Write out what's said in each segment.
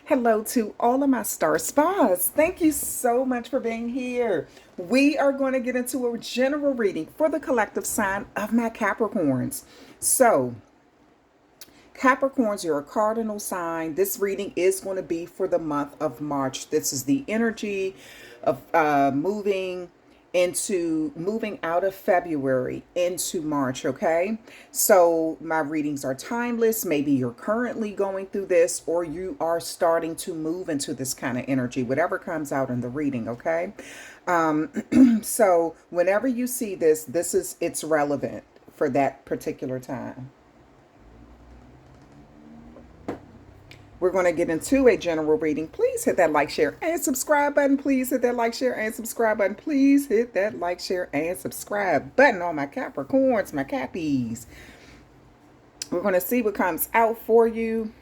Hello to all of my star spas. Thank you so much for being here. We are going to get into a general reading for the collective sign of my Capricorns. So, Capricorns, you're a cardinal sign. This reading is going to be for the month of March. This is the energy of moving out of February into March, okay? So my readings are timeless. Maybe you're currently going through this or you are starting to move into this kind of energy, whatever comes out in the reading, okay? So whenever you see this, it's relevant for that particular time. We're going to get into a general reading. Please hit that like, share, and subscribe button. Please hit that like, share, and subscribe button. Please hit that like, share, and subscribe button on my Capricorns, my Cappies. We're going to see what comes out for you.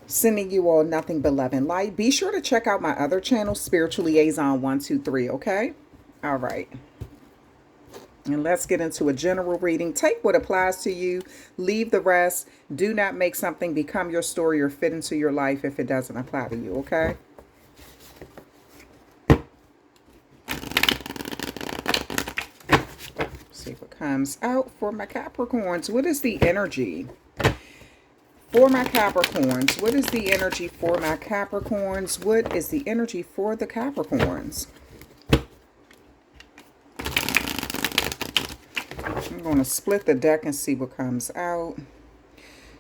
Sending you all nothing but love and light. Be sure to check out my other channel, Spiritual Liaison 123, okay? All right. And let's get into a general reading. Take what applies to you. Leave the rest. Do not make something become your story or fit into your life if it doesn't apply to you, okay? See what comes out for my Capricorns. What is the energy for my Capricorns? What is the energy for my Capricorns? What is the energy for the Capricorns? I'm going to split the deck and see what comes out.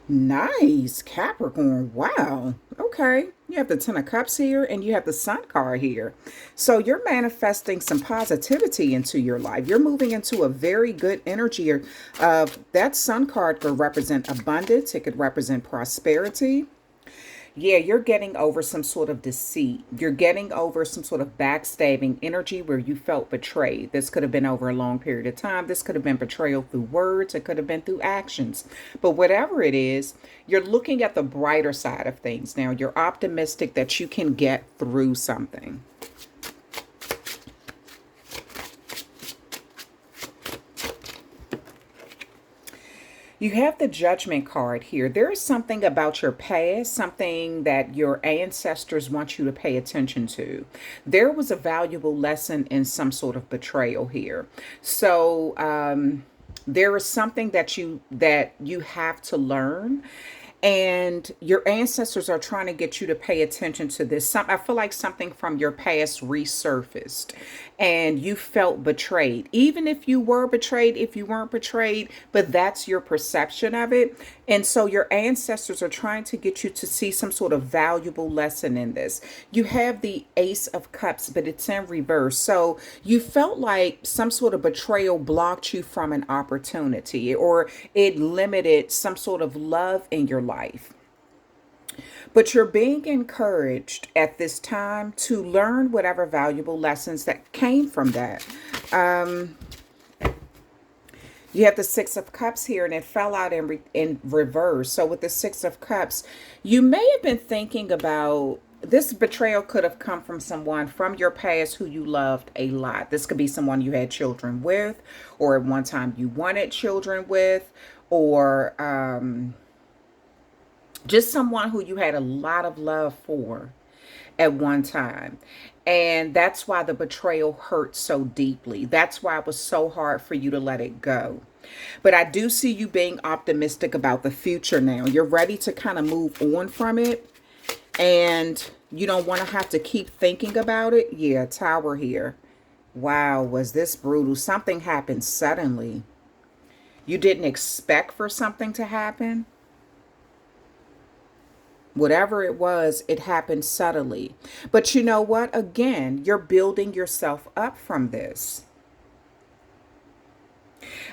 Nice, Capricorn. Wow. Okay. You have the Ten of Cups here and you have the Sun card here. So you're manifesting some positivity into your life. You're moving into a very good energy. That Sun card could represent abundance. It could represent prosperity. Yeah, you're getting over some sort of deceit. You're getting over some sort of backstabbing energy where you felt betrayed. This could have been over a long period of time. This could have been betrayal through words. It could have been through actions. But whatever it is, you're looking at the brighter side of things now. You're optimistic that you can get through something. You have the Judgment card here. There is something about your past, something that your ancestors want you to pay attention to. There was a valuable lesson in some sort of betrayal here. So there is something that you have to learn. And your ancestors are trying to get you to pay attention to this. I feel like something from your past resurfaced and you felt betrayed. Even if you were betrayed, if you weren't betrayed, but that's your perception of it. And so your ancestors are trying to get you to see some sort of valuable lesson in this. You have the Ace of Cups, but it's in reverse. So you felt like some sort of betrayal blocked you from an opportunity or it limited some sort of love in your life. But you're being encouraged at this time to learn whatever valuable lessons that came from that. You have the Six of Cups here and it fell out in reverse. So with the Six of Cups, you may have been thinking about this betrayal could have come from someone from your past who you loved a lot. This could be someone you had children with, or at one time you wanted children with, or just someone who you had a lot of love for at one time. And that's why the betrayal hurt so deeply. That's why it was so hard for you to let it go. But I do see you being optimistic about the future now. You're ready to kind of move on from it. And you don't want to have to keep thinking about it. Yeah, Tower here. Wow, was this brutal? Something happened suddenly. You didn't expect for something to happen. Whatever it was, it happened subtly. But you know what? Again, you're building yourself up from this.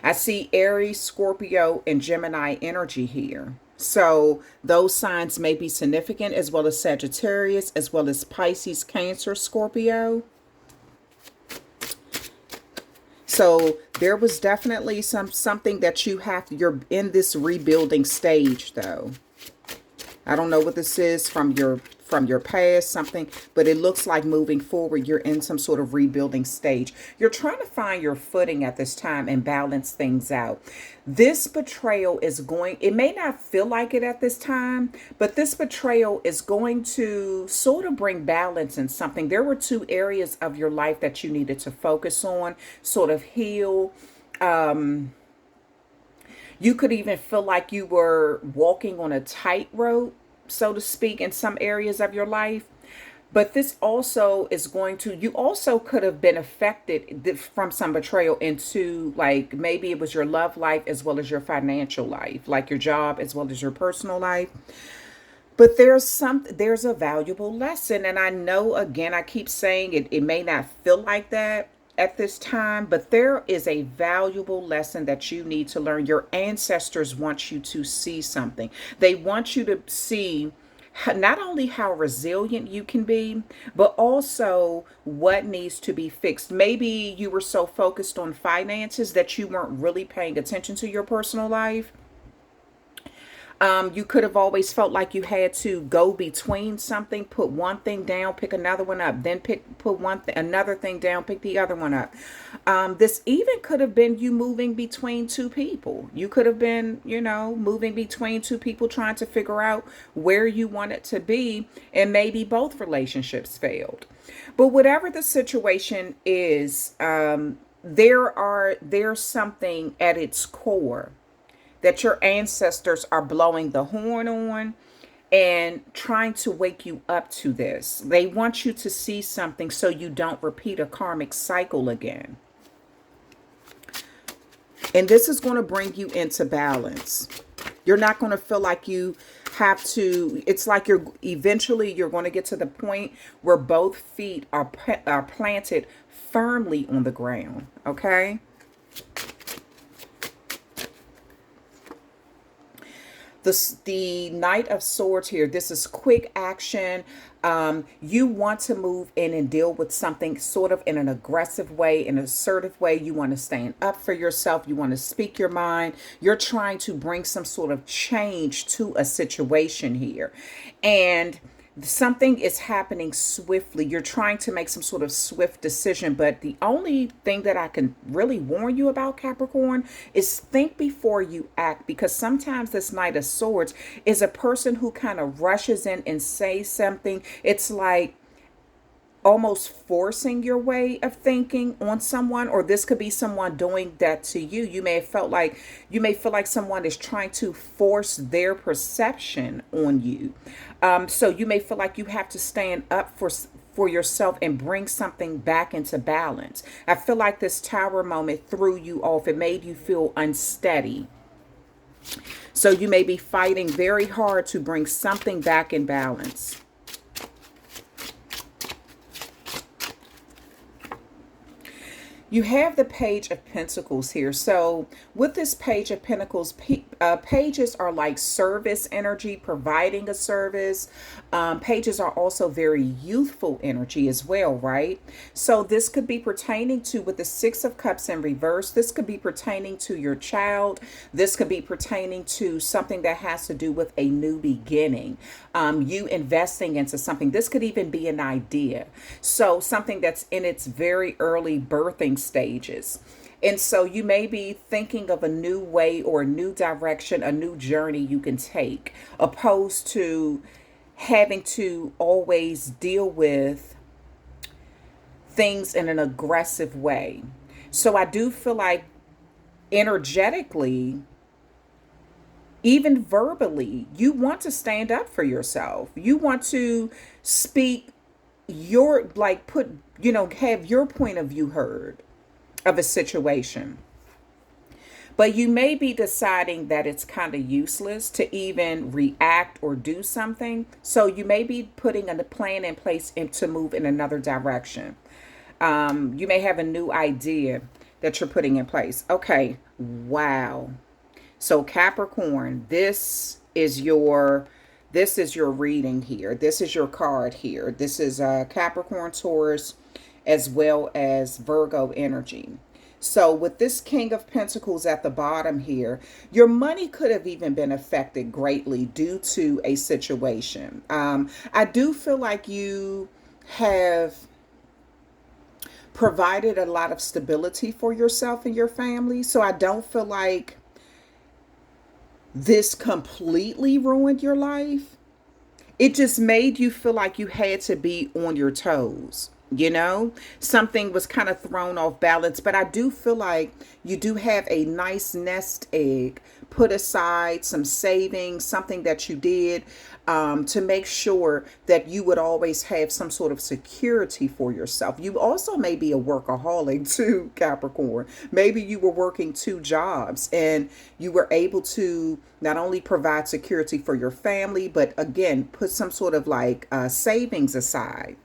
I see Aries, Scorpio, and Gemini energy here. So those signs may be significant, as well as Sagittarius, as well as Pisces, Cancer, Scorpio. So there was definitely something that you're in this rebuilding stage though. I don't know what this is from from your past, something, but it looks like moving forward, you're in some sort of rebuilding stage. You're trying to find your footing at this time and balance things out. This betrayal is going, it may not feel like it at this time, but this betrayal is going to sort of bring balance in something. There were two areas of your life that you needed to focus on, sort of heal. You could even feel like you were walking on a tightrope, so to speak, in some areas of your life. But this also is going to, you also could have been affected from some betrayal into, like, maybe it was your love life as well as your financial life, like your job as well as your personal life. But there's a valuable lesson. And I know, again, I keep saying it may not feel like that at this time, but there is a valuable lesson that you need to learn. Your ancestors want you to see something. They want you to see not only how resilient you can be, but also what needs to be fixed. Maybe you were so focused on finances that you weren't really paying attention to your personal life. You could have always felt like you had to go between something, put one thing down, pick another one up, then put another thing down, pick the other one up. This even could have been you moving between two people. You could have been, moving between two people, trying to figure out where you want it to be, and maybe both relationships failed. But whatever the situation is, there's something at its core that your ancestors are blowing the horn on and trying to wake you up to this. They want you to see something so you don't repeat a karmic cycle again. And this is going to bring you into balance. You're not going to feel like you have to, it's like you're going to get to the point where both feet are planted firmly on the ground, okay? The Knight of Swords here, this is quick action. You want to move in and deal with something sort of in an aggressive way, an assertive way. You want to stand up for yourself. You want to speak your mind. You're trying to bring some sort of change to a situation here. And something is happening swiftly. You're trying to make some sort of swift decision, but the only thing that I can really warn you about, Capricorn, is think before you act, because sometimes this Knight of Swords is a person who kind of rushes in and says something. It's like almost forcing your way of thinking on someone, or this could be someone doing that to you. You may feel like someone is trying to force their perception on you. So you may feel like you have to stand up for yourself and bring something back into balance. I feel like this Tower moment threw you off. It made you feel unsteady. So you may be fighting very hard to bring something back in balance. You have the Page of Pentacles here. So with this Page of Pentacles, pages are like service energy, providing a service. Pages are also very youthful energy as well, right? So this could be pertaining to, with the Six of Cups in reverse, this could be pertaining to your child. This could be pertaining to something that has to do with a new beginning. You investing into something. This could even be an idea. So something that's in its very early birthing stages. And so you may be thinking of a new way or a new direction, a new journey you can take, opposed to having to always deal with things in an aggressive way. So I do feel like energetically, even verbally, you want to stand up for yourself. You want to speak your, like, have your point of view heard of a situation. But you may be deciding that it's kind of useless to even react or do something. So you may be putting a plan in place to move in another direction. You may have a new idea that you're putting in place. Okay, wow. So Capricorn, this is your reading here. This is your card here. This is Capricorn, Taurus, as well as Virgo energy. So with this King of Pentacles at the bottom here, your money could have even been affected greatly due to a situation. I do feel like you have provided a lot of stability for yourself and your family. So I don't feel like this completely ruined your life. It just made you feel like you had to be on your toes. Something was kind of thrown off balance, but I do feel like you do have a nice nest egg put aside, some savings, something that you did to make sure that you would always have some sort of security for yourself. You also may be a workaholic too, Capricorn. Maybe you were working two jobs and you were able to not only provide security for your family, but again, put some sort of like savings aside.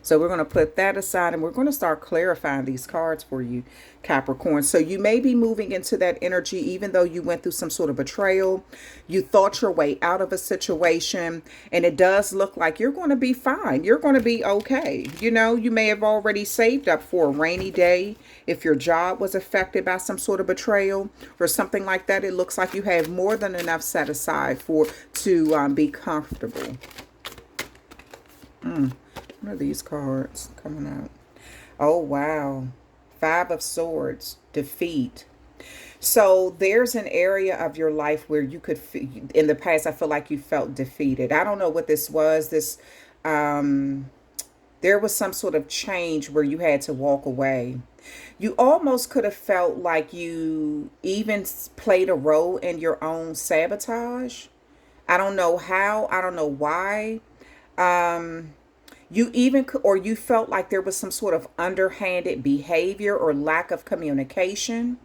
So we're going to put that aside and we're going to start clarifying these cards for you, Capricorn. So you may be moving into that energy, even though you went through some sort of betrayal. You thought your way out of a situation, and it does look like you're going to be fine. You're going to be okay. You may have already saved up for a rainy day. If your job was affected by some sort of betrayal or something like that, it looks like you have more than enough set aside to be comfortable. What are these cards coming out? Oh, wow. 5 of Swords, defeat. So there's an area of your life where you could, in the past, I feel like you felt defeated. I don't know what this was. There was some sort of change where you had to walk away. You almost could have felt like you even played a role in your own sabotage. I don't know how. I don't know why. You felt like there was some sort of underhanded behavior or lack of communication.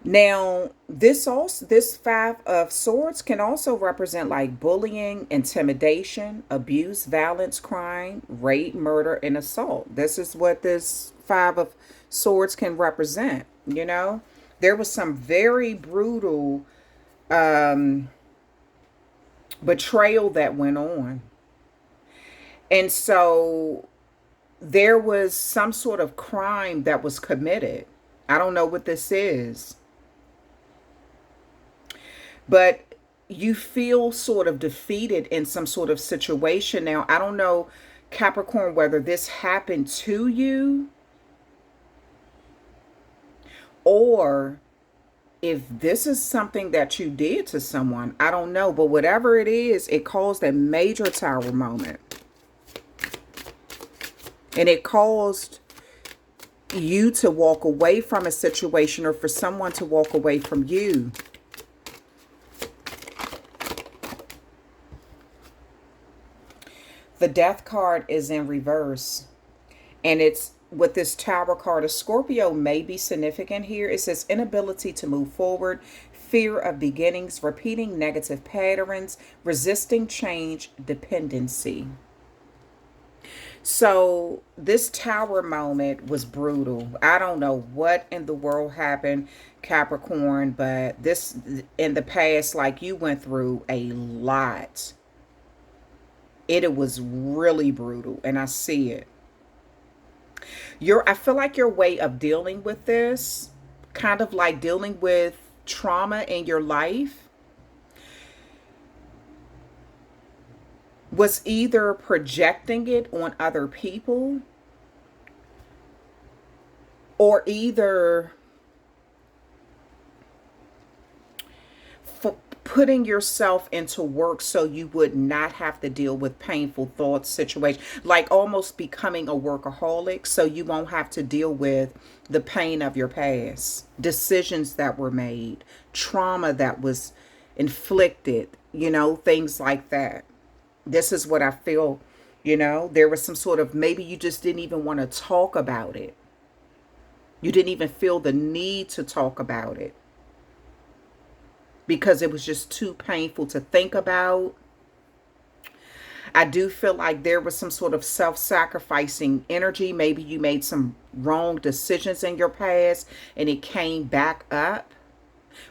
Now, this 5 of Swords can also represent like bullying, intimidation, abuse, violence, crime, rape, murder, and assault. This is what this 5 of Swords can represent. There was some very brutal betrayal that went on. And so there was some sort of crime that was committed. I don't know what this is. But you feel sort of defeated in some sort of situation. Now, I don't know, Capricorn, whether this happened to you or if this is something that you did to someone. I don't know. But whatever it is, it caused a major Tower moment. And it caused you to walk away from a situation or for someone to walk away from you. The Death card is in reverse. And it's with this Tower card. A Scorpio may be significant here. It says inability to move forward, fear of beginnings, repeating negative patterns, resisting change, dependency. So this Tower moment was brutal. I don't know what in the world happened, Capricorn, but this in the past, like you went through a lot. It was really brutal, and I see it. I feel like your way of dealing with this, kind of like dealing with trauma in your life, was either projecting it on other people or either putting yourself into work so you would not have to deal with painful thoughts, situations, like almost becoming a workaholic so you won't have to deal with the pain of your past, decisions that were made, trauma that was inflicted, things like that. This is what I feel, there was some sort of, maybe you just didn't even want to talk about it. You didn't even feel the need to talk about it because it was just too painful to think about. I do feel like there was some sort of self-sacrificing energy. Maybe you made some wrong decisions in your past and it came back up.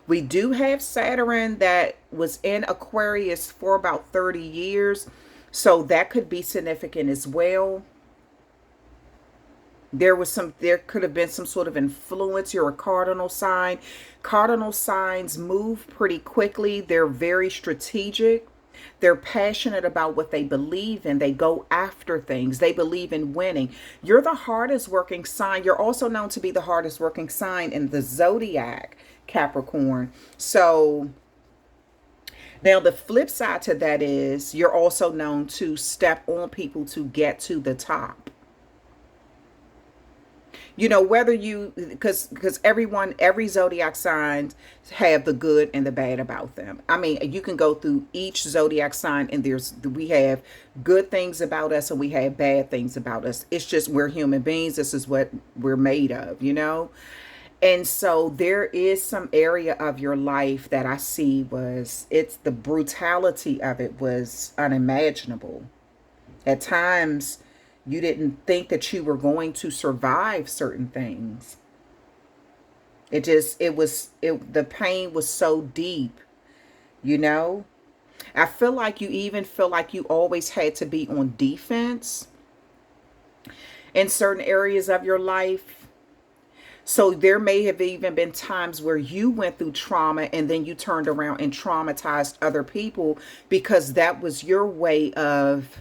We do have Saturn that was in Aquarius for about 30 years. So that could be significant as well. There could have been some sort of influence. You're a cardinal sign. Cardinal signs move pretty quickly. They're very strategic. They're passionate about what they believe in. They go after things. They believe in winning. You're the hardest working sign. You're also known to be the hardest working sign in the zodiac, Capricorn. So now the flip side to that is you're also known to step on people to get to the top. Whether you, because every zodiac sign have the good and the bad about them. I mean, you can go through each zodiac sign and we have good things about us and we have bad things about us. It's just, we're human beings. This is what we're made of. And so there is some area of your life that I see it's the brutality of it was unimaginable. At times, you didn't think that you were going to survive certain things. The pain was so deep. I feel like you always had to be on defense in certain areas of your life. So there may have even been times where you went through trauma and then you turned around and traumatized other people because that was your way of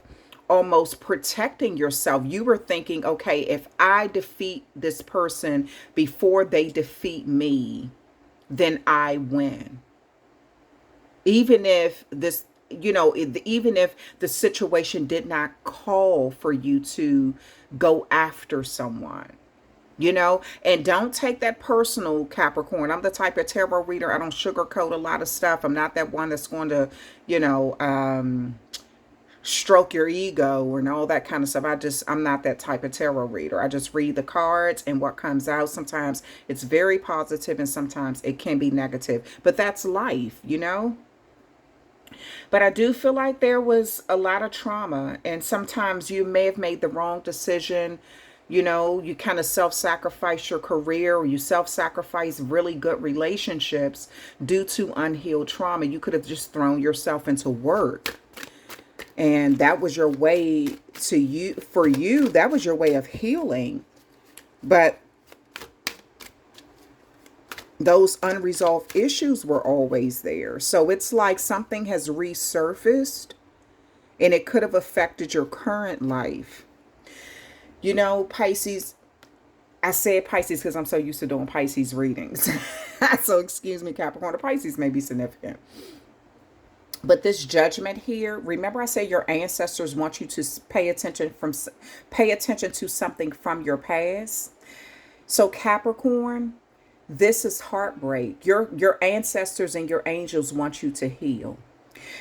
almost protecting yourself. You were thinking, okay, if I defeat this person before they defeat me, then I win. Even if even if the situation did not call for you to go after someone. And don't take that personal, Capricorn. I'm the type of tarot reader. I don't sugarcoat a lot of stuff. I'm not that one that's going to, stroke your ego and all that kind of stuff. I'm not that type of tarot reader. I just read the cards and what comes out. Sometimes it's very positive and sometimes it can be negative, but that's life. But I do feel like there was a lot of trauma and sometimes you may have made the wrong decision. You kind of self-sacrifice your career or you self-sacrifice really good relationships due to unhealed trauma. You could have just thrown yourself into work. And that was your way that was your way of healing. But those unresolved issues were always there. So it's like something has resurfaced and it could have affected your current life. Pisces, I said Pisces because I'm so used to doing Pisces readings. So excuse me, Capricorn, the Pisces may be significant. But this judgment here, remember I said your ancestors want you to pay attention to something from your past. So Capricorn, this is heartbreak. Your ancestors and your angels want you to heal.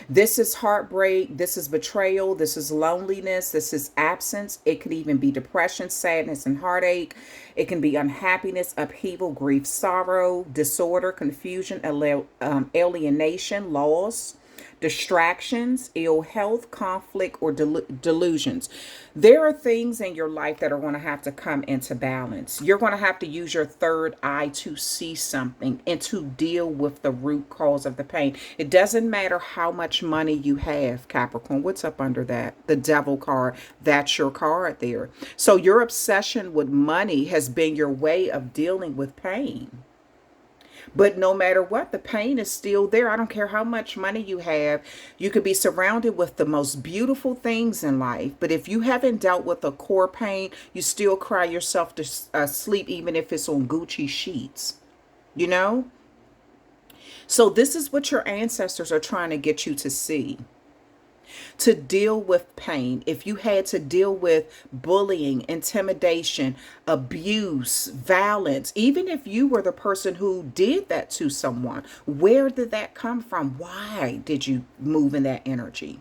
This is heartbreak. This is betrayal. This is loneliness. This is absence. It could even be depression, sadness, and heartache. It can be unhappiness, upheaval, grief, sorrow, disorder, confusion, alienation, loss, distractions, ill health, conflict, or delusions. There are things in your life that are going to have to come into balance. You're going to have to use your third eye to see something and to deal with the root cause of the pain. It doesn't matter how much money you have, Capricorn. What's up under that? The devil card. That's your card there. So your obsession with money has been your way of dealing with pain. But no matter what, the pain is still there. I don't care how much money you have. You could be surrounded with the most beautiful things in life. But if you haven't dealt with a core pain, you still cry yourself to sleep, even if it's on Gucci sheets. So this is what your ancestors are trying to get you to see. To deal with pain, if you had to deal with bullying, intimidation, abuse, violence, even if you were the person who did that to someone, where did that come from? Why did you move in that energy?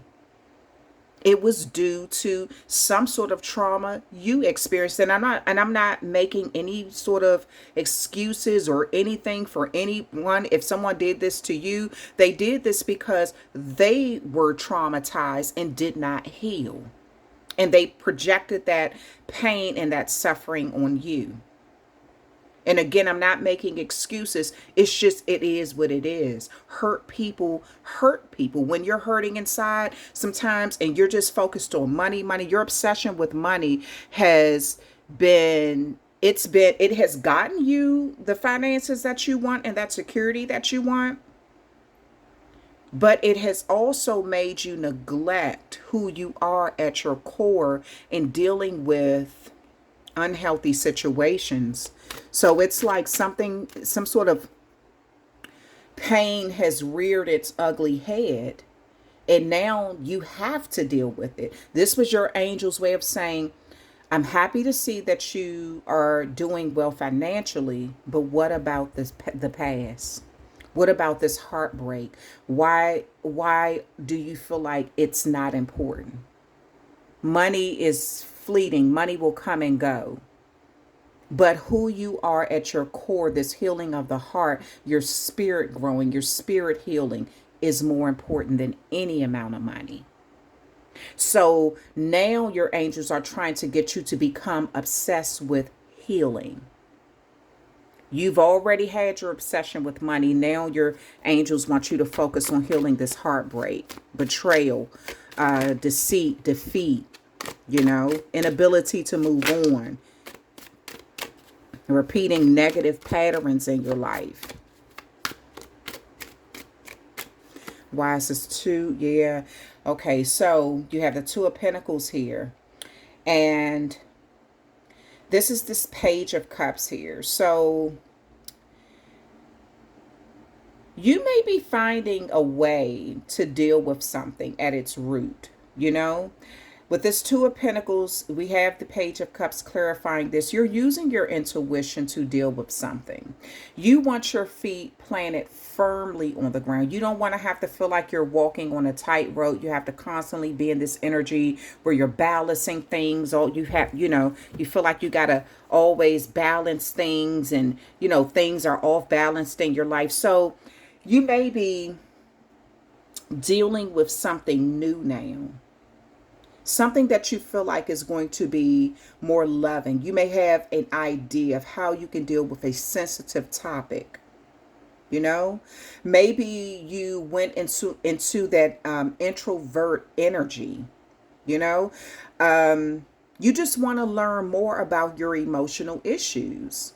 It was due to some sort of trauma you experienced. And I'm not making any sort of excuses or anything for anyone. If someone did this to you, they did this because they were traumatized and did not heal. And they projected that pain and that suffering on you. And again, I'm not making excuses. It's just, it is what it is. Hurt people hurt people. When you're hurting inside sometimes and you're just focused on money, your obsession with money has it has gotten you the finances that you want and that security that you want, but it has also made you neglect who you are at your core in dealing with unhealthy situations. So it's like some sort of pain has reared its ugly head, and now you have to deal with it. This was your angel's way of saying, I'm happy to see that you are doing well financially, but what about the past? What about this heartbreak? Why do you feel like it's not important? Money is fleeting. Money will come and go. But who you are at your core, this healing of the heart, your spirit growing, your spirit healing is more important than any amount of money. So now your angels are trying to get you to become obsessed with healing. You've already had your obsession with money. Now your angels want you to focus on healing this heartbreak, betrayal, deceit, defeat, inability to move on, repeating negative patterns in your life. Why is this two? Yeah. Okay, so you have the Two of Pentacles here. And this is this Page of Cups here. So you may be finding a way to deal with something at its root, With this Two of Pentacles, we have the Page of Cups clarifying this. You're using your intuition to deal with something. You want your feet planted firmly on the ground. You don't want to have to feel like you're walking on a tightrope. You have to constantly be in this energy where you're balancing things. Or you feel like you got to always balance things, and, things are off balanced in your life. So you may be dealing with something new now. Something that you feel like is going to be more loving. You may have an idea of how you can deal with a sensitive topic. Maybe you went into that introvert energy. You just want to learn more about your emotional issues.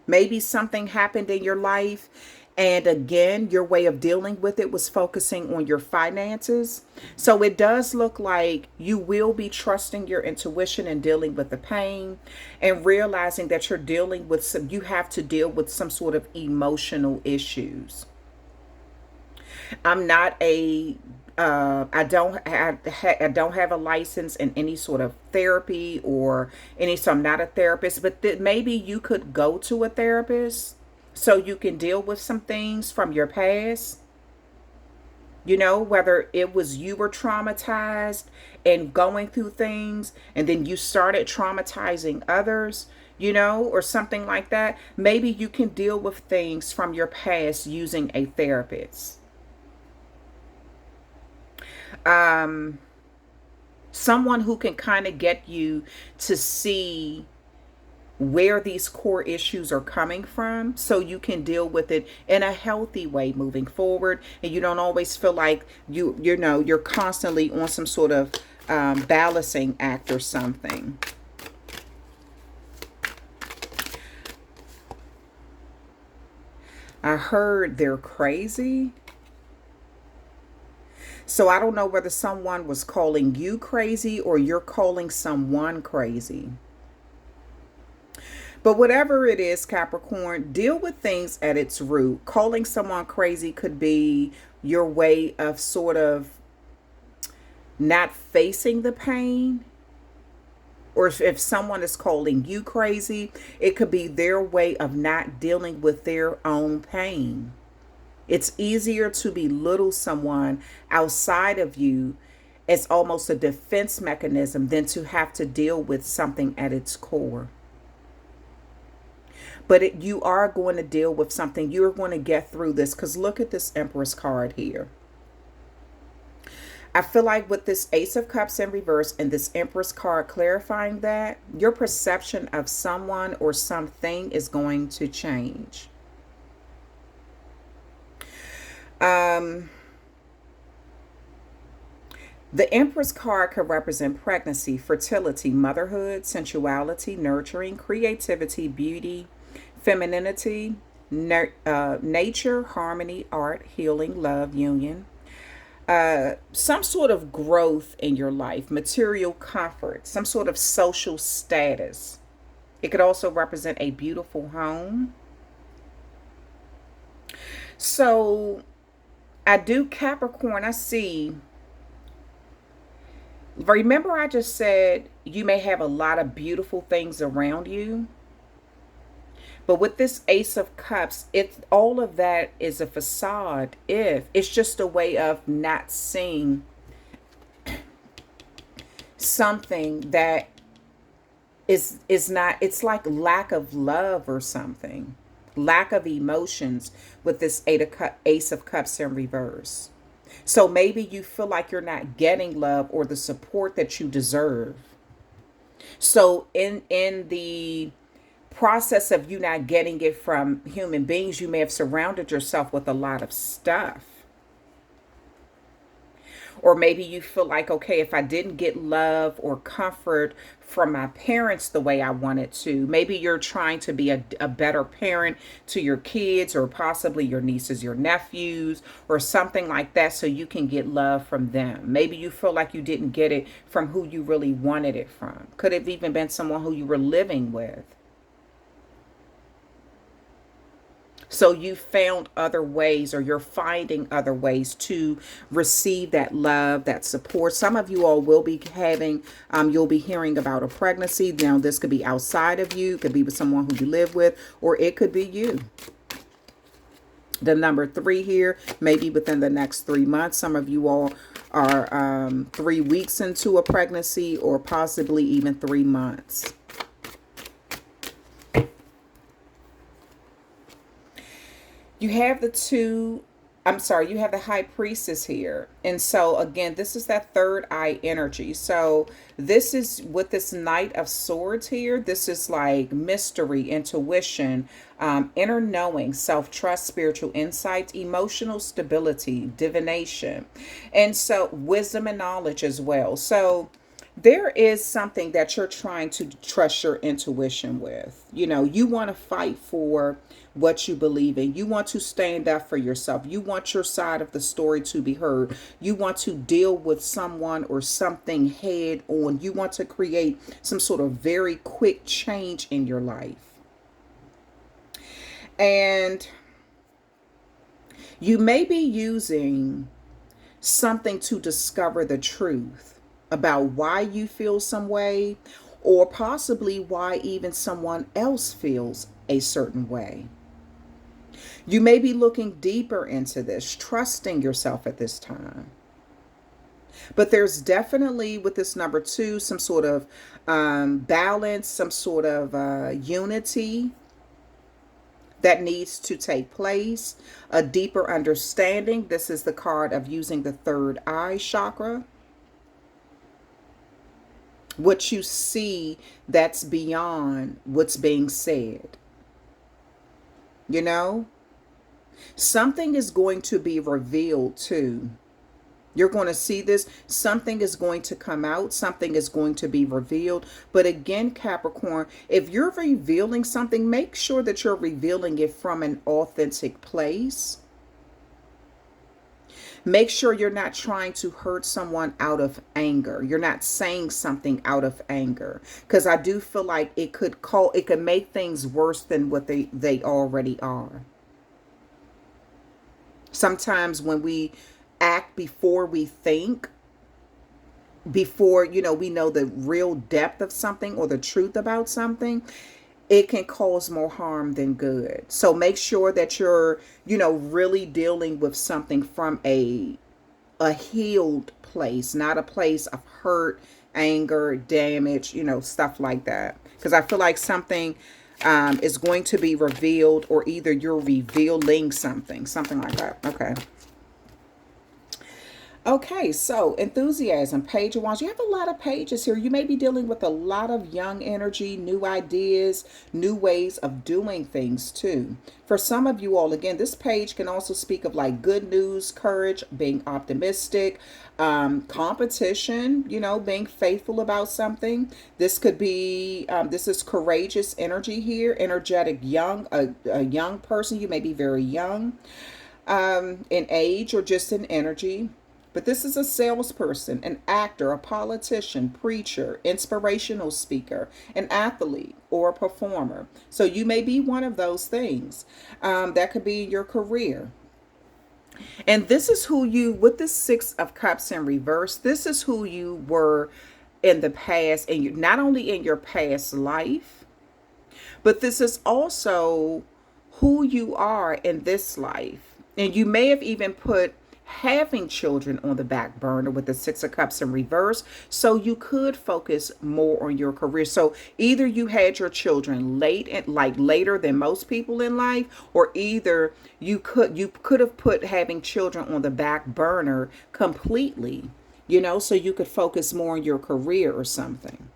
Maybe something happened in your life, and again, your way of dealing with it was focusing on your finances. So it does look like you will be trusting your intuition and dealing with the pain, and realizing that you have to deal with some sort of emotional issues. I'm not I don't have a license in any sort of therapy so I'm not a therapist, but maybe you could go to a therapist so you can deal with some things from your past. Whether it was you were traumatized and going through things, and then you started traumatizing others, or something like that. Maybe you can deal with things from your past using a therapist. Someone who can kind of get you to see where these core issues are coming from, so you can deal with it in a healthy way moving forward, and you don't always feel like you're constantly on some sort of balancing act or something. I heard they're crazy. So I don't know whether someone was calling you crazy or you're calling someone crazy. But whatever it is, Capricorn, deal with things at its root. Calling someone crazy could be your way of sort of not facing the pain. Or if someone is calling you crazy, it could be their way of not dealing with their own pain. It's easier to belittle someone outside of you as almost a defense mechanism than to have to deal with something at its core. But you are going to deal with something. You're going to get through this, because look at this Empress card here. I feel like with this Ace of Cups in reverse and this Empress card clarifying that, your perception of someone or something is going to change. The Empress card could represent pregnancy, fertility, motherhood, sensuality, nurturing, creativity, beauty, femininity, nature, harmony, art, healing, love, union. Some sort of growth in your life, material comfort, some sort of social status. It could also represent a beautiful home. So I do Capricorn, I see. Remember, I just said you may have a lot of beautiful things around you. But with this Ace of Cups, all of that is a facade. If it's just a way of not seeing something that is not, it's like lack of love or something. Lack of emotions with this Ace of Cups in reverse. So maybe you feel like you're not getting love or the support that you deserve. So in the process of you not getting it from human beings, you may have surrounded yourself with a lot of stuff. Or maybe you feel like, okay, if I didn't get love or comfort from my parents the way I wanted to, maybe you're trying to be a better parent to your kids or possibly your nieces, your nephews, or something like that, so you can get love from them. Maybe you feel like you didn't get it from who you really wanted it from. Could have even been someone who you were living with. So you found other ways, or you're finding other ways to receive that love, that support. Some of you all will be having, you'll be hearing about a pregnancy. Now, this could be outside of you, could be with someone who you live with, or it could be you. The number 3 here, maybe within the next 3 months. Some of you all are 3 weeks into a pregnancy, or possibly even 3 months. You have you have the High Priestess here. And so again, this is that third eye energy. So this is with this Knight of Swords here. This is like mystery, intuition, inner knowing, self-trust, spiritual insights, emotional stability, divination. And so wisdom and knowledge as well. So there is something that you're trying to trust your intuition with. You know, you want to fight for what you believe in. You want to stand up for yourself. You want your side of the story to be heard. You want to deal with someone or something head on. You want to create some sort of very quick change in your life. And you may be using something to discover the truth about why you feel some way, or possibly why even someone else feels a certain way. You may be looking deeper into this, trusting yourself at this time. But there's definitely, with this number 2, some sort of balance, some sort of unity that needs to take place, a deeper understanding. This is the card of using the third eye chakra. What you see that's beyond what's being said. You know? Something is going to be revealed too. You're going to see this. Something is going to come out. Something is going to be revealed. But again, Capricorn, if you're revealing something, make sure that you're revealing it from an authentic place. Make sure you're not trying to hurt someone out of anger. You're not saying something out of anger. Because I do feel like it could make things worse than what they already are. Sometimes when we act before we think, before, we know the real depth of something or the truth about something, it can cause more harm than good. So make sure that you're, really dealing with something from a healed place, not a place of hurt, anger, damage, stuff like that. Because I feel like something is going to be revealed, or either you're revealing something like that. Okay. Okay, so enthusiasm, page of wands. You have a lot of pages here. You may be dealing with a lot of young energy, new ideas, new ways of doing things too. For some of you all, again, this page can also speak of like good news, courage, being optimistic, competition, being faithful about something. This could be, this is courageous energy here, energetic, young, a young person. You may be very young in age or just in energy. But this is a salesperson, an actor, a politician, preacher, inspirational speaker, an athlete, or a performer. So you may be one of those things. That could be your career. And this is who you, with the Six of Cups in reverse, this is who you were in the past, and you not only in your past life, but this is also who you are in this life. And you may have even put having children on the back burner with the Six of Cups in reverse, so you could focus more on your career. So either you had your children late and like later than most people in life, or either you could have put having children on the back burner completely, so you could focus more on your career or something.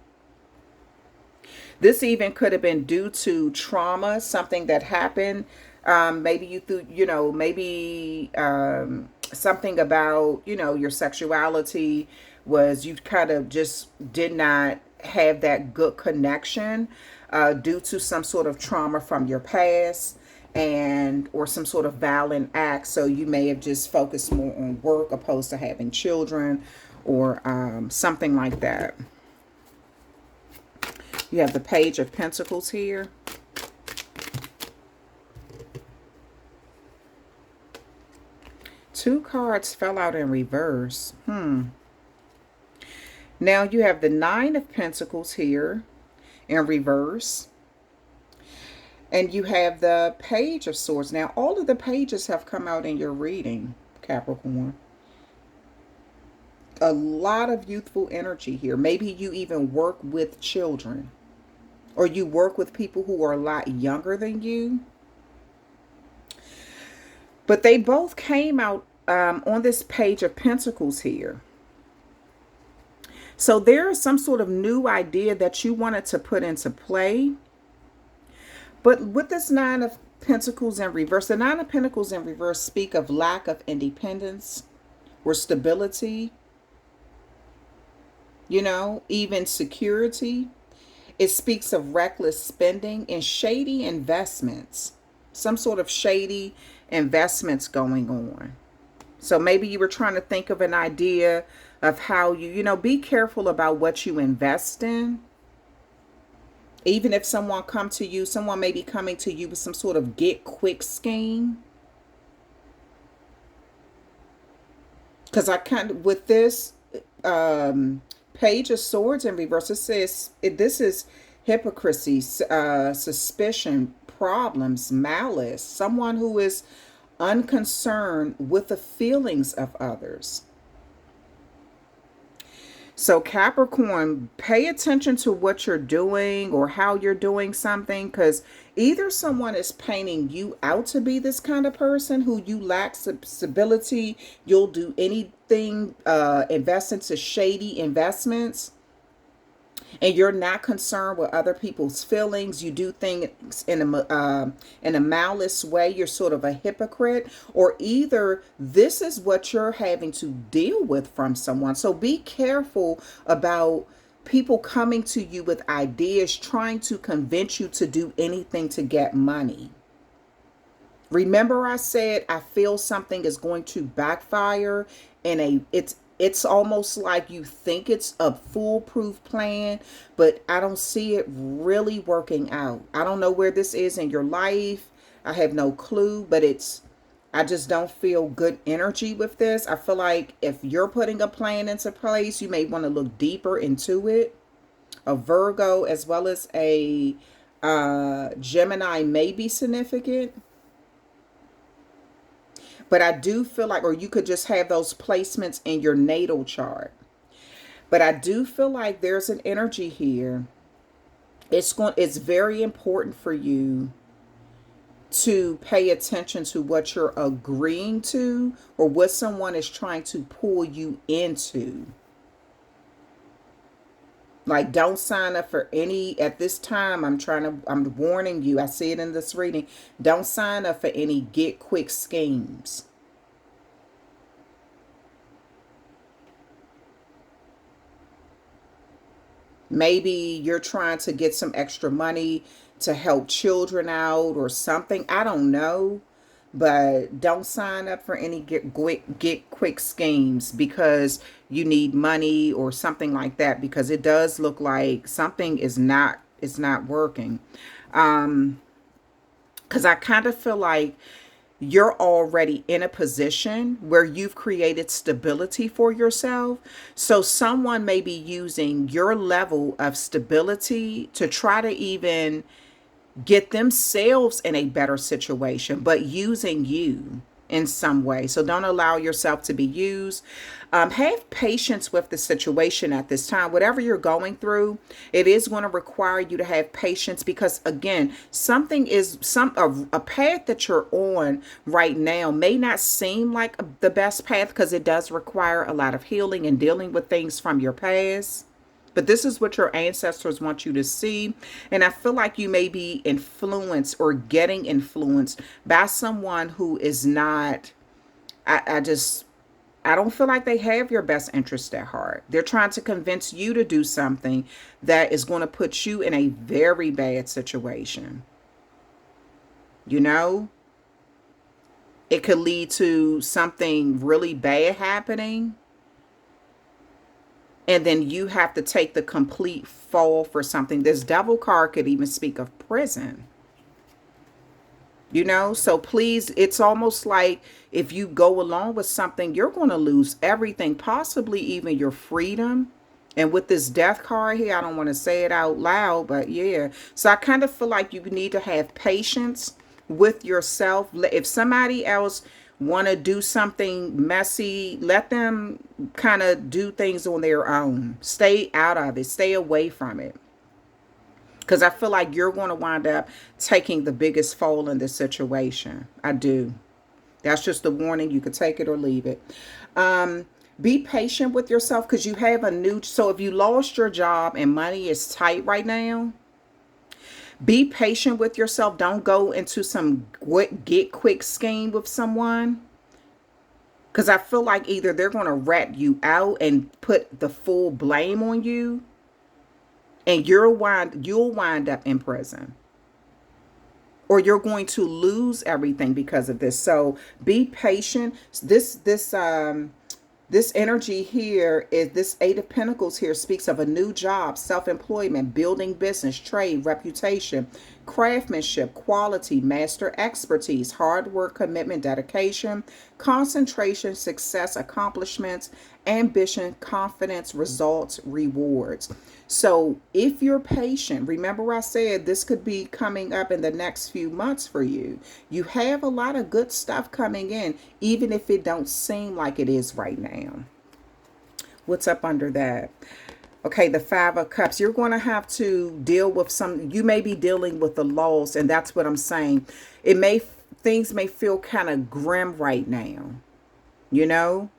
This even could have been due to trauma, something that happened. Maybe you threw, maybe something about, your sexuality was you kind of just did not have that good connection due to some sort of trauma from your past and or some sort of violent act. So you may have just focused more on work opposed to having children or something like that. You have the Page of Pentacles here. Two cards fell out in reverse. Now you have the Nine of Pentacles here in reverse. And you have the Page of Swords. Now all of the pages have come out in your reading, Capricorn. A lot of youthful energy here. Maybe you even work with children, or you work with people who are a lot younger than you. But they both came out on this Page of Pentacles here. So there is some sort of new idea that you wanted to put into play. But with this Nine of Pentacles in reverse, the Nine of Pentacles in reverse speak of lack of independence or stability, even security. It speaks of reckless spending and shady investments, some sort of shady investments going on. So maybe you were trying to think of an idea of how be careful about what you invest in. Even if someone may be coming to you with some sort of get quick scheme. Because with this Page of Swords in reverse, it says this is hypocrisy, suspicion, problems, malice, someone who is unconcerned with the feelings of others. So Capricorn, pay attention to what you're doing or how you're doing something, because either someone is painting you out to be this kind of person who you lack stability, you'll do anything, invest into shady investments, and you're not concerned with other people's feelings. You do things in a malice way. You're sort of a hypocrite. Or either this is what you're having to deal with from someone. So be careful about people coming to you with ideas, trying to convince you to do anything to get money. Remember I said I feel something is going to backfire, and it's almost like you think it's a foolproof plan, but I don't see it really working out. I don't know where this is in your life. I have no clue, but I just don't feel good energy with this. I feel like if you're putting a plan into place, you may want to look deeper into it. A Virgo as well as a Gemini may be significant. But I do feel like, or you could just have those placements in your natal chart. But I do feel like there's an energy here. It's very important for you to pay attention to what you're agreeing to or what someone is trying to pull you into. Like, don't sign up for any, at this time, I'm warning you, I see it in this reading. Don't sign up for any get quick schemes. Maybe you're trying to get some extra money to help children out or something. I don't know. But don't sign up for any get quick schemes because you need money or something like that, because it does look like something is not, it's not working. Because I kind of feel like you're already in a position where you've created stability for yourself. So someone may be using your level of stability to try to even get themselves in a better situation, but using you in some way. So don't allow yourself to be used. Have patience with the situation at this time. Whatever you're going through, it is going to require you to have patience, because again, something is a path that you're on right now may not seem like the best path, because it does require a lot of healing and dealing with things from your past. But this is what your ancestors want you to see. And I feel like you may be influenced or getting influenced by someone who is not, I don't feel like they have your best interest at heart. They're trying to convince you to do something that is going to put you in a very bad situation. You know, it could lead to something really bad happening, and then you have to take the complete fall for something. This devil card could even speak of prison. You know, so please, it's almost like if you go along with something, you're going to lose everything, possibly even your freedom. And with this death card here, I don't want to say it out loud, but yeah. So I kind of feel like you need to have patience with yourself. If somebody else want to do something messy, let them kind of do things on their own. Stay out of it. Stay away from it. Because I feel like you're going to wind up taking the biggest fall in this situation. I do. That's just a warning. You could take it or leave it. Be patient with yourself, because you have a new, so if you lost your job and money is tight right now, be patient with yourself. Don't go into some get quick scheme with someone, because I feel like either they're going to rat you out and put the full blame on you, and you'll wind up in prison, or you're going to lose everything because of this. So be patient. This energy here is this Eight of Pentacles here speaks of a new job, self-employment, building business, trade, reputation, craftsmanship, quality, master expertise, hard work, commitment, dedication, concentration, success, accomplishments, ambition, confidence, results, rewards. So if you're patient, remember I said this could be coming up in the next few months for you. You have a lot of good stuff coming in, even if it don't seem like it is right now. What's up under that? Okay, the Five of Cups. You're going to have to deal with you may be dealing with the loss, and that's what I'm saying. Things may feel kind of grim right now. You know?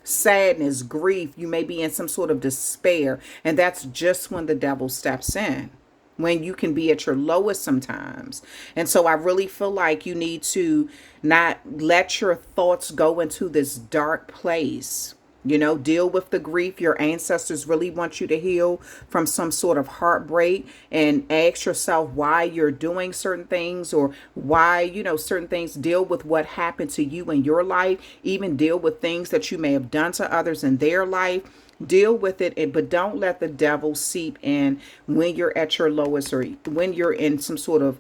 Sadness, grief, you may be in some sort of despair, and that's just when the devil steps in, when you can be at your lowest sometimes. And so I really feel like you need to not let your thoughts go into this dark place. You know, deal with the grief. Your ancestors really want you to heal from some sort of heartbreak, and ask yourself why you're doing certain things, or why, you know, certain things. Deal with what happened to you in your life. Even deal with things that you may have done to others in their life. Deal with it, but don't let the devil seep in when you're at your lowest, or when you're in some sort of,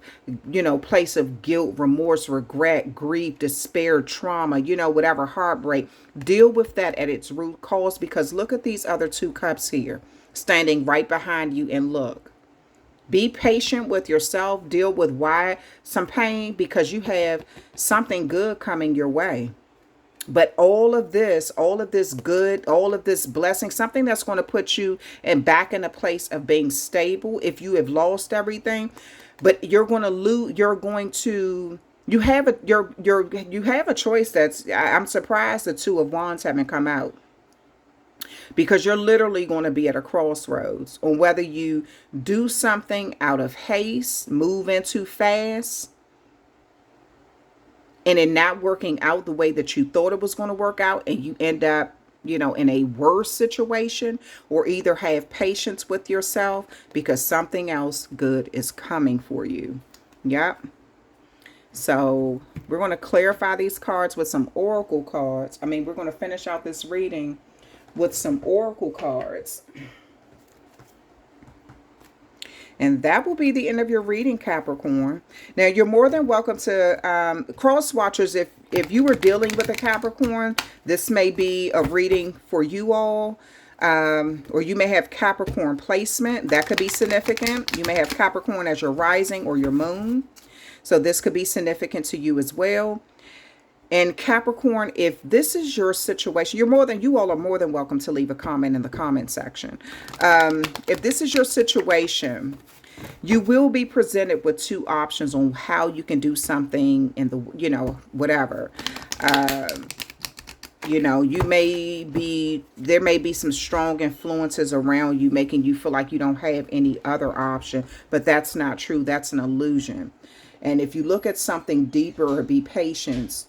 you know, place of guilt, remorse, regret, grief, despair, trauma, you know, whatever, heartbreak. Deal with that at its root cause, because look at these other two cups here standing right behind you, and look. Be patient with yourself. Deal with why some pain, because you have something good coming your way. But all of this good, all of this blessing, something that's going to put you back in a place of being stable if you have lost everything. But you're going to You have a you have a choice. I'm surprised the Two of Wands haven't come out, because you're literally going to be at a crossroads on whether you do something out of haste, move in too fast, and it not working out the way that you thought it was going to work out, and you end up, in a worse situation, or either have patience with yourself because something else good is coming for you. Yep. So we're going to clarify these cards with some oracle cards. We're going to finish out this reading with some oracle cards. And that will be the end of your reading, Capricorn. Now, you're more than welcome to cross watchers. If you were dealing with a Capricorn, this may be a reading for you all. Or you may have Capricorn placement. That could be significant. You may have Capricorn as your rising or your moon. So this could be significant to you as well. And Capricorn, if this is your situation, you all are more than welcome to leave a comment in the comment section. If this is your situation, you will be presented with two options on how you can do something in the, whatever. There may be some strong influences around you making you feel like you don't have any other option, but that's not true. That's an illusion. And if you look at something deeper, or be patient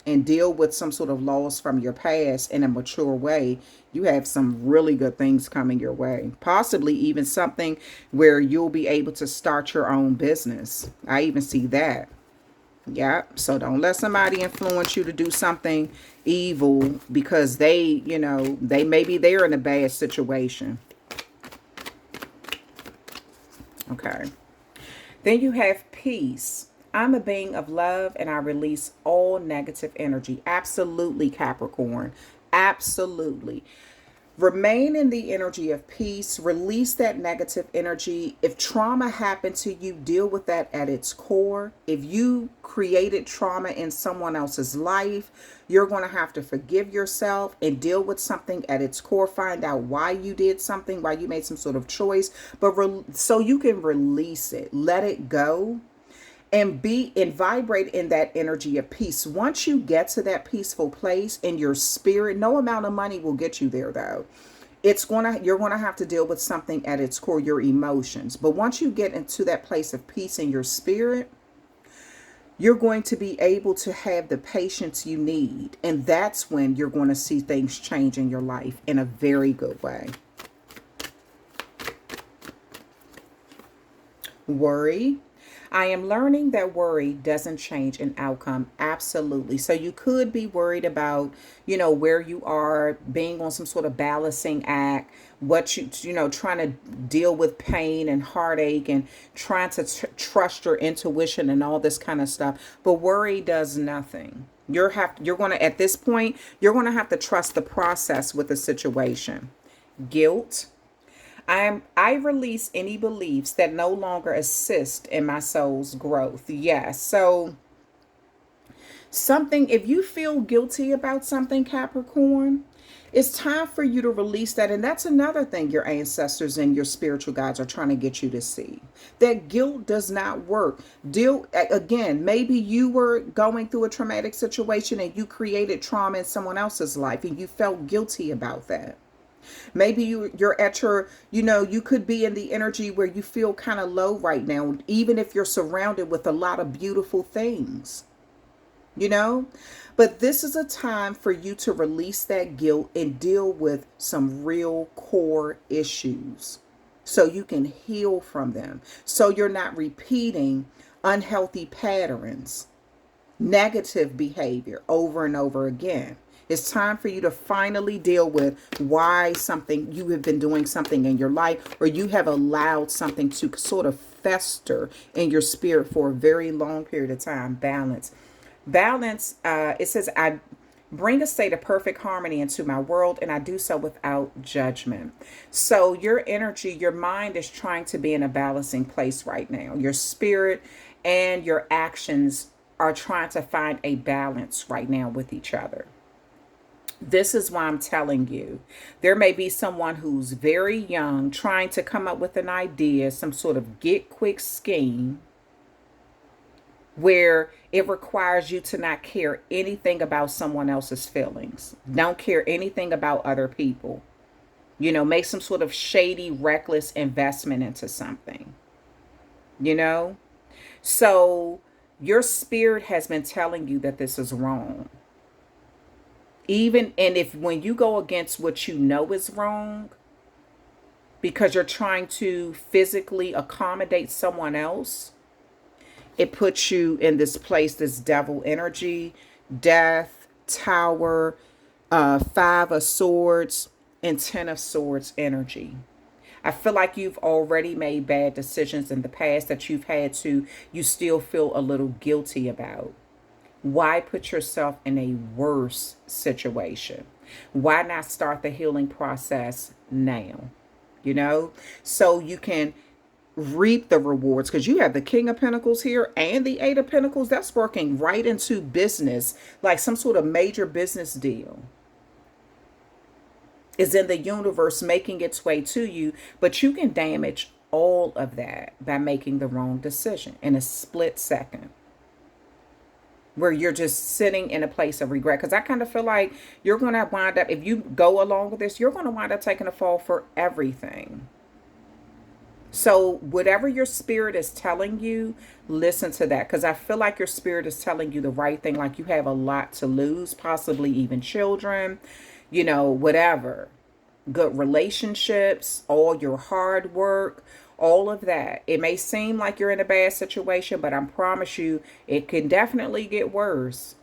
and deal with some sort of loss from your past in a mature way, you have some really good things coming your way. Possibly even something where you'll be able to start your own business. I even see that. Yeah. So don't let somebody influence you to do something evil because they're in a bad situation. Okay. Then you have peace. I'm a being of love and I release all negative energy. Absolutely, Capricorn. Absolutely. Remain in the energy of peace. Release that negative energy. If trauma happened to you, deal with that at its core. If you created trauma in someone else's life, you're going to have to forgive yourself and deal with something at its core. Find out why you did something, why you made some sort of choice, so you can release it, let it go, and vibrate in that energy of peace. Once you get to that peaceful place in your spirit, no amount of money will get you there though. You're gonna have to deal with something at its core, your emotions. But once you get into that place of peace in your spirit, you're going to be able to have the patience you need. And that's when you're going to see things change in your life in a very good way. Worry. I am learning that worry doesn't change an outcome. Absolutely. So you could be worried about, where you are, being on some sort of balancing act, trying to deal with pain and heartache and trying to trust your intuition and all this kind of stuff. But worry does nothing. At this point, you're going to have to trust the process with the situation. Guilt. I release any beliefs that no longer assist in my soul's growth. Yes. So if you feel guilty about something, Capricorn, it's time for you to release that. And that's another thing your ancestors and your spiritual guides are trying to get you to see. That guilt does not work. Again, maybe you were going through a traumatic situation and you created trauma in someone else's life and you felt guilty about that. Maybe you're at you could be in the energy where you feel kind of low right now, even if you're surrounded with a lot of beautiful things, But this is a time for you to release that guilt and deal with some real core issues so you can heal from them. So you're not repeating unhealthy patterns, negative behavior over and over again. It's time for you to finally deal with why you have been doing something in your life, or you have allowed something to sort of fester in your spirit for a very long period of time. Balance. It says, I bring a state of perfect harmony into my world, and I do so without judgment. So your energy, your mind is trying to be in a balancing place right now. Your spirit and your actions are trying to find a balance right now with each other. This is why I'm telling you, there may be someone who's very young trying to come up with an idea, some sort of get quick scheme, where it requires you to not care anything about someone else's feelings. Don't care anything about other people. Make some sort of shady, reckless investment into something, you know? So your spirit has been telling you that this is wrong. Even, and if when you go against what you know is wrong, because you're trying to physically accommodate someone else, it puts you in this place, this devil energy, death, tower, five of swords, and 10 of swords energy. I feel like you've already made bad decisions in the past that you still feel a little guilty about. Why put yourself in a worse situation? Why not start the healing process now? So you can reap the rewards, because you have the King of Pentacles here and the Eight of Pentacles. That's working right into business, like some sort of major business deal is in the universe making its way to you, but you can damage all of that by making the wrong decision in a split second, where you're just sitting in a place of regret. Because I kind of feel like you're going to wind up, if you go along with this, you're going to wind up taking a fall for everything. So whatever your spirit is telling you, listen to that, because I feel like your spirit is telling you the right thing. Like you have a lot to lose, possibly even children, whatever. Good relationships, all your hard work, all of that. It may seem like you're in a bad situation, but I promise you it can definitely get worse.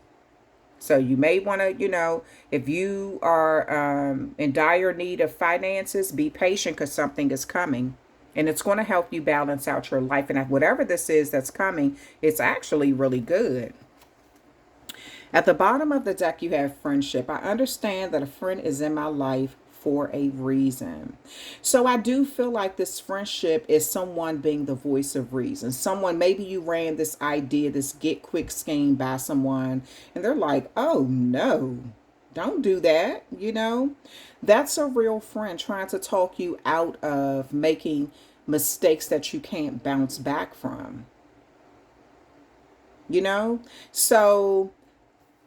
So you may want to, if you are in dire need of finances, be patient, because something is coming. And it's going to help you balance out your life. And whatever this is that's coming, it's actually really good. At the bottom of the deck, you have friendship. I understand that a friend is in my life for a reason. So I do feel like this friendship is someone being the voice of reason. Someone, maybe you ran this idea, this get quick scheme by someone, and they're like, oh no, don't do that. That's a real friend trying to talk you out of making mistakes that you can't bounce back from. So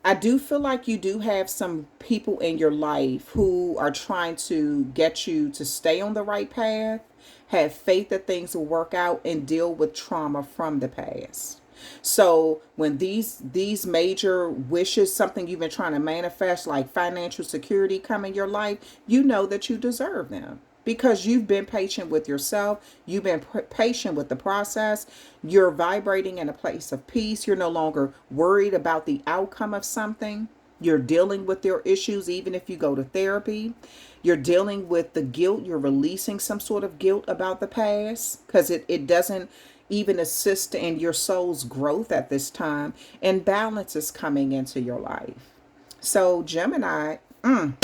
I do feel like you do have some people in your life who are trying to get you to stay on the right path, have faith that things will work out, and deal with trauma from the past. So when these major wishes, something you've been trying to manifest, like financial security, come in your life, you know that you deserve them, because you've been patient with yourself. You've been patient with the process. You're vibrating in a place of peace. You're no longer worried about the outcome of something. You're dealing with your issues, even if you go to therapy. You're dealing with the guilt. You're releasing some sort of guilt about the past, because it doesn't even assist in your soul's growth at this time. And balance is coming into your life. So Gemini, I'm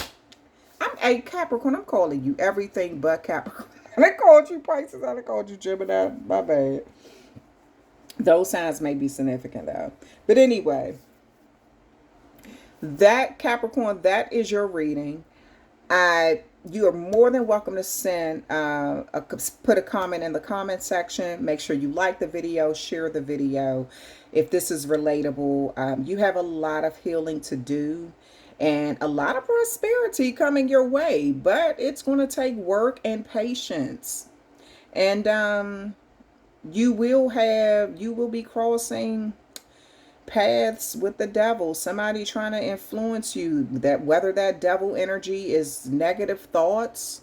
a Capricorn. I'm calling you everything but Capricorn. I called you Pisces. I called you Gemini. My bad. Those signs may be significant though. But anyway, that Capricorn, that is your reading. You are more than welcome to send put a comment in the comment section. Make sure you like the video, share the video if this is relatable. You have a lot of healing to do and a lot of prosperity coming your way, but it's going to take work and patience. And you will be crossing paths with the devil, somebody trying to influence you, that whether that devil energy is negative thoughts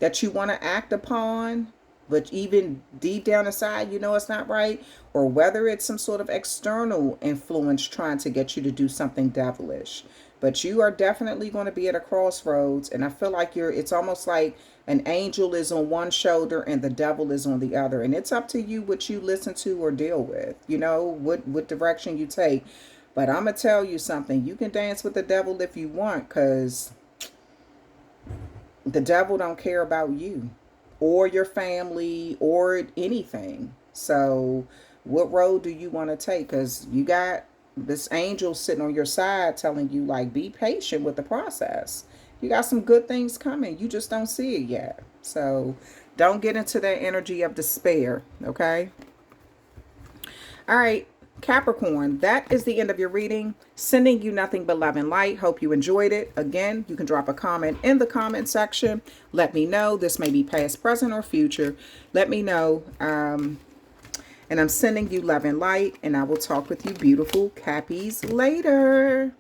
that you want to act upon, but even deep down inside it's not right, or whether it's some sort of external influence trying to get you to do something devilish. But you are definitely going to be at a crossroads, and I feel like it's almost like an angel is on one shoulder and the devil is on the other, and it's up to you what you listen to or deal with, what direction you take. But I'm gonna tell you something, you can dance with the devil if you want, because the devil don't care about you or your family or anything. So what road do you want to take? Because you got this angel sitting on your side telling you, like, be patient with the process. You got some good things coming. You just don't see it yet. So don't get into that energy of despair, okay? All right, Capricorn, that is the end of your reading. Sending you nothing but love and light. Hope you enjoyed it. Again, you can drop a comment in the comment section. Let me know. This may be past, present, or future. Let me know. And I'm sending you love and light. And I will talk with you beautiful Cappies later.